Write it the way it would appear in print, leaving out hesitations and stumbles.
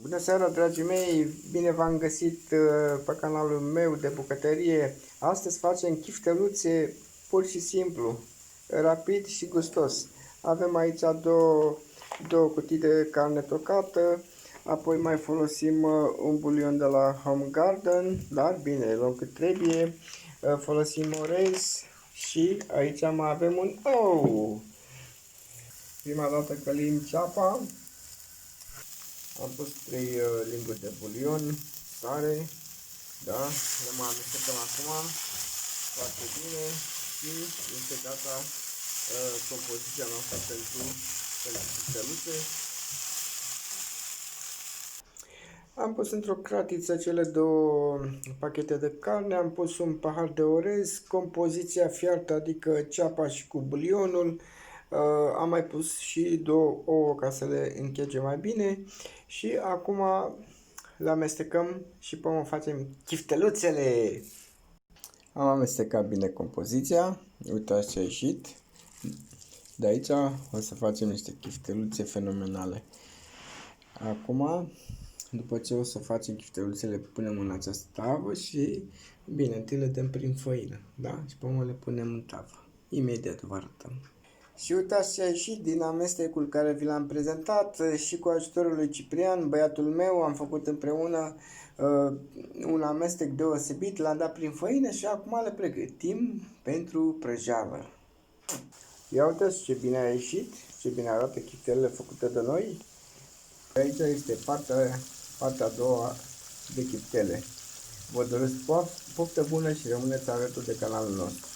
Bună seara, dragii mei! Bine v-am găsit pe canalul meu de bucătărie. Astăzi facem chifteluțe pur și simplu, rapid și gustos. Avem aici două cutii de carne tocată, apoi mai folosim un bulion de la Home Garden, dar bine, luăm cât trebuie. Folosim orez și aici mai avem un ou. Prima dată călim ceapa. Am pus 3 linguri de bulion, sare, da, le mai amestecăm acum foarte bine și este gata compoziția noastră pentru chifteluțe. Am pus într-o cratiță cele două pachete de carne, am pus un pahar de orez, compoziția fiartă, adică ceapa și cu bulionul. Am mai pus și două ouă ca să le închege mai bine și acum le amestecăm și până facem chifteluțele. Am amestecat bine compoziția, uitați ce a ieșit. De aici o să facem niște chifteluțe fenomenale. Acum, după ce o să facem chifteluțele, le punem în această tavă și bine, întâi le dăm prin făină, da? Și pe urmă le punem în tavă. Imediat vă arătăm. Și uitați ce a ieșit din amestecul care vi l-am prezentat și cu ajutorul lui Ciprian, băiatul meu, am făcut împreună un amestec deosebit, l-am dat prin făină și acum le pregătim pentru prăjeală. Ia uitați ce bine a ieșit, ce bine arată chiftelele făcute de noi. Aici este partea a doua de chiftele. Vă doresc poftă bună și rămâneți alături de canalul nostru.